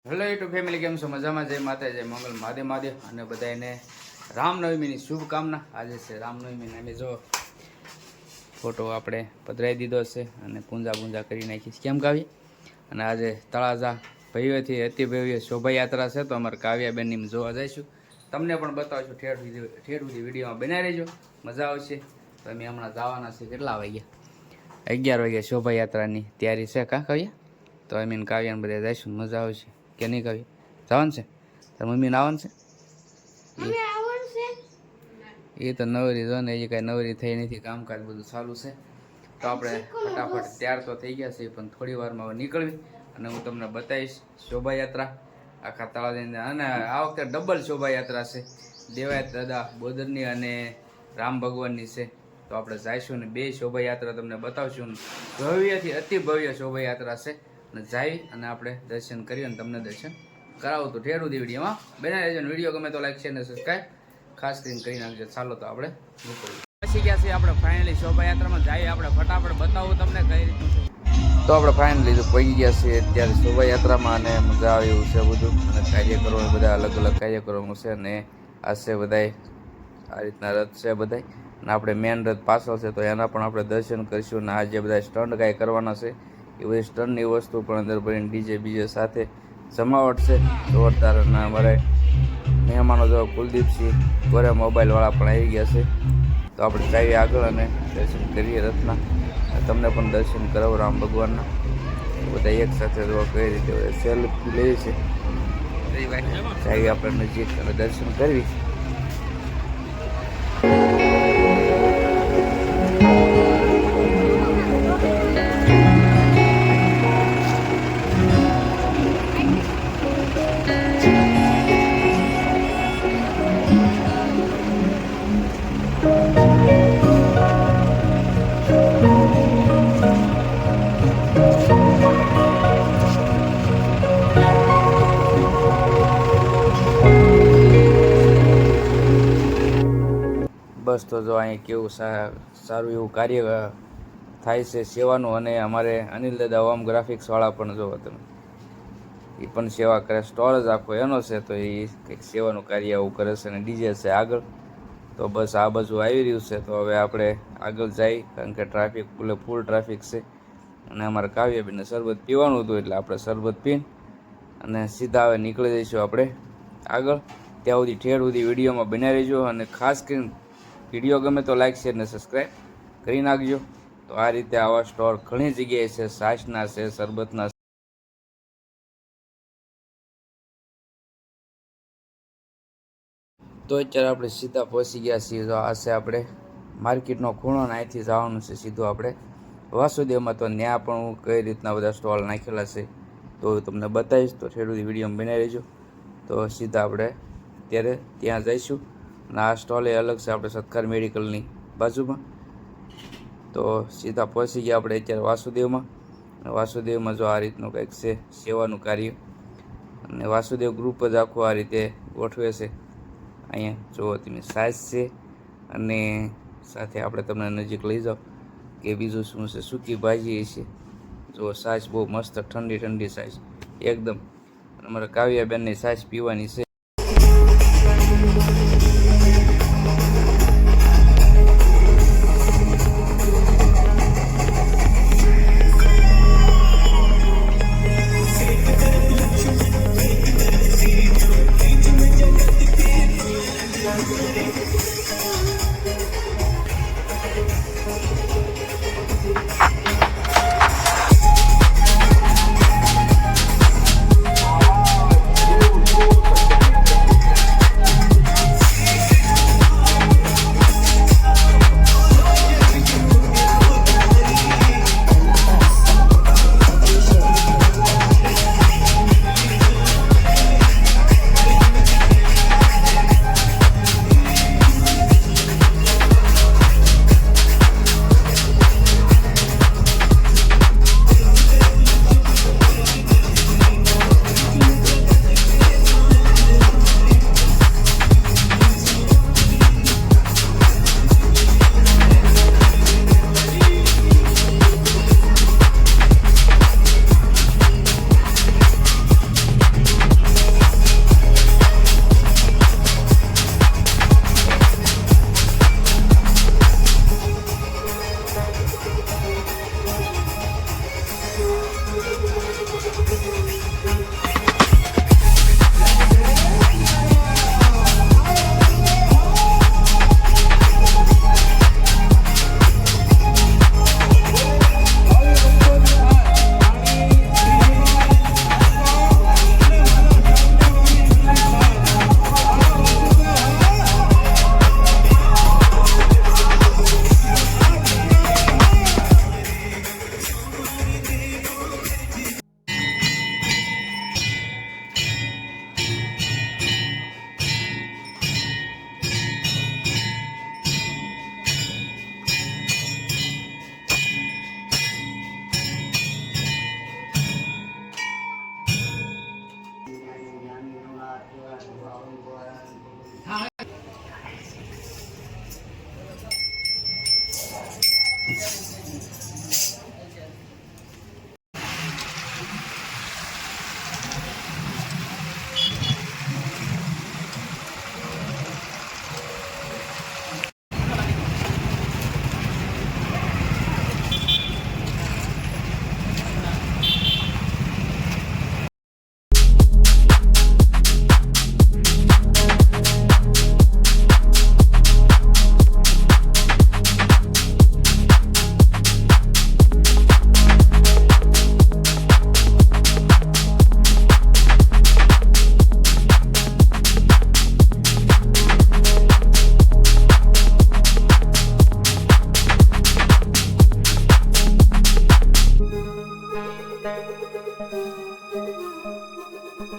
Hello YouTube family, કેમ છો? મજામાં? જય માતા, જય મંગલ, મહાદેવ મહાદેવ. અને બધાને રામનવમીની શુભકામના. આજે છે રામનવમી, અમે જો ફોટો આપણે પધરાવી દીધો છે અને પૂંજા કરી નાખી છે. કેમ કાવી? અને આજે તળાજા ભવ્યથી અતિ ભવ્ય શોભાયાત્રા છે, તો અમારે કાવ્યાબેનની જોવા જઈશું. તમને પણ બતાવશું, ઠેઠ સુધી વિડીયોમાં બનાવી રહેજો, મજા આવશે. તો અમે હમણાં જવાના છે. કેટલા વાગ્યા? 11 વાગ્યા. શોભાયાત્રાની તૈયારી છે કાં કાવ્યા? તો અમે કાવ્યાને બધા જઈશું, મજા આવશે. કે નહીં કાવ્યા? જવાનું છે? તાર મમ્મીને આવવાનું છે? એ તો નવરી જો ને, એ કાંઈ નવરી થઈ નથી, કામકાજ બધું ચાલુ છે. તો આપણે ફટાફટ તૈયાર તો થઈ ગયા છે, પણ થોડી વારમાં હવે નીકળવી અને હું તમને બતાવીશ શોભાયાત્રા આખા તળાજાની. અને આ વખતે ડબલ શોભાયાત્રા છે, દેવાયત દાદા બોદરની અને રામ ભગવાનની છે. તો આપણે જઈશું ને બે શોભાયાત્રા તમને બતાવશું. ભવ્યથી અતિ ભવ્ય શોભાયાત્રા છે, અને જઈ અને આપણે દર્શન કરી અને તમને દર્શન કરાવું. તો ઠેર સુધી વિડીયોમાં બનાવી રહેજો. વિડીયો ગમે તો લાઈક શેર અને સબસ્ક્રાઈબ ખાસ કરીને કરી નાખજો. ચાલો તો આપણે નીકળીએ. પહોંચી ગયા છીએ આપણે ફાઇનલી શોભાયાત્રામાં. જઈએ આપણે ફટાફટ બતાવું તમને કઈ રીતનું છે. તો આપણે ફાઇનલી પહોંચી ગયા છીએ અત્યારે શોભાયાત્રામાં, અને મજા આવે એવું છે બધું. અને કાર્યકરો બધા અલગ અલગ કાર્યક્રમો છે, અને આ છે બધાય આ રીતના રથ છે બધાય. અને આપણે મેન રથ પાછળ છે, તો એના પણ આપણે દર્શન કરીશું. અને આ જે બધા સ્ટન્ટ કાંઈ કરવાના છે એ બધી સ્ટન્ટની વસ્તુ પણ અંદર ભરીને ડીજે બીજે સાથે જમાવટ છે જોરદાર. અને અમારે મહેમાનો જો કુલદીપસિંહ ગોરે મોબાઈલવાળા પણ આવી ગયા છે. તો આપણે જઈએ આગળ અને દર્શન કરીએ રથના. તમને પણ દર્શન કરાવો રામ ભગવાનના. બધા એક સાથે જોવા કઈ રીતે સેલ્ફી લે છે. જઈએ આપણે નજીક અને દર્શન કરવી. બસ તો જો અહીં કેવું સારું એવું કાર્ય થાય છે સેવાનું. અને અમારે અનિલ દાદા હોમ ગ્રાફિક્સવાળા પણ જોવો તમે, એ પણ સેવા કરે. સ્ટોર જ આખો એનો છે, તો એ કંઈક સેવાનું કાર્ય એવું કરે છે. અને ડીજે છે આગળ. તો બસ આ બાજુ આવી રહ્યું છે, તો હવે આપણે આગળ જઈ, કારણ કે ટ્રાફિક ફૂલ ટ્રાફિક છે. અને અમારે કાવ્યાબેનને શરબત પીવાનું હતું, એટલે આપણે શરબત પીને અને સીધા હવે નીકળી જઈશું આપણે આગળ. ત્યાં સુધી ઠેર સુધી વિડીયોમાં બનાવી રહેજો. અને ખાસ કરીને વિડીયો ગમે તો લાઈક શેર અને સબસ્ક્રાઈબ કરી નાખજો. તો આ રીતે આવા સ્ટોર ઘણી જગ્યાએ છે, છાશના છે, શરબતના. તો અત્યારે આપણે સીધા પહોંચી ગયા છીએ. તો આ છે આપણે માર્કેટનો ખૂણો, અને અહીંથી જવાનું છે સીધું આપણે વાસુદેવમાં. તો ત્યાં પણ હું કઈ રીતના બધા સ્ટોલ નાખેલા છે તો તમને બતાવીશ. તો ઠેર સુધી વિડીયોમાં બનાવી રહેજો. તો સીધા આપણે અત્યારે ત્યાં જઈશું. અને આ સ્ટોલ એ અલગ છે આપણે સત્કાર મેડિકલની બાજુમાં. તો સીધા પહોંચી ગયા આપણે અત્યારે વાસુદેવમાં. અને વાસુદેવમાં જો આ રીતનું કંઈક છે સેવાનું કાર્ય. અને વાસુદેવ ગ્રુપ જ આખું આ રીતે ગોઠવે છે. અહીંયા જુઓ તમે, સાઈઝ છે, અને સાથે આપણે તમને નજીક લઈ જાઓ કે બીજું શું છે. સૂકી ભાજી છે જુઓ, સાઈઝ બહુ મસ્ત, ઠંડી સાઈઝ એકદમ. અને અમારે કાવ્યાબેનની સાઈઝ પીવાની છે.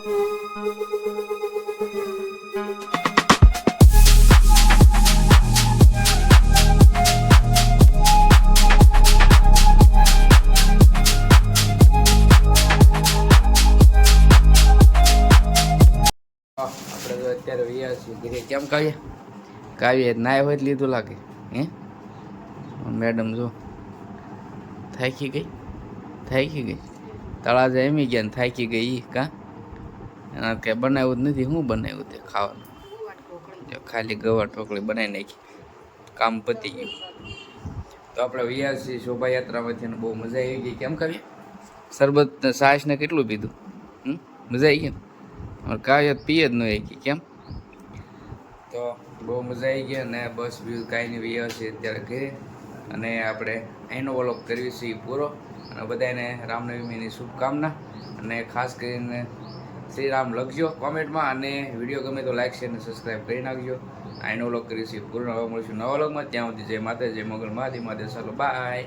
આપણે તો અત્યારે વૈયા છીએ ઘરે. કેમ કાવ્ય નાય હોય જ લીધું લાગે હે મેડમ જો થાકી ગઈ તળાજા એમી ગયા ને થાકી ગઈ ઈ કા એના કંઈ બનાવ્યું જ નથી. શું બનાવ્યું તે ખાવાનું? ખાલી ગવા ઢોકળી બનાવી નાખી, કામ પતી ગયું. તો આપણે વૈયા છીએ શોભાયાત્રામાંથી બહુ મજા આવી ગઈ. કેમ કાવ્ય શરબત છાશ ને કેટલું પીધું? મજા આવી ગઈ ને કાવ્ય પીએ જ ન આવી કેમ? તો બહુ મજા આવી ગઈ. અને બસ બીજું કાંઈ નહીં, વૈયા છીએ અત્યારે ઘરે. અને આપણે અહીંનો વ્લોગ કરીએ છીએ પૂરો. અને બધાને રામનવમીની શુભકામના. અને ખાસ કરીને શ્રીરામ લખજો કોમેન્ટમાં. અને વિડીયો ગમે તો લાઈક શેર અને સબસ્ક્રાઈબ કરી નાખજો. અહીંનો વ્લોગ કરીએ છીએ પૂરો. હવે મળીશું નવા વ્લોગમાં. ત્યાં સુધી જય માતા, જય મંગળ મહાદેવ. ચાલો બાય.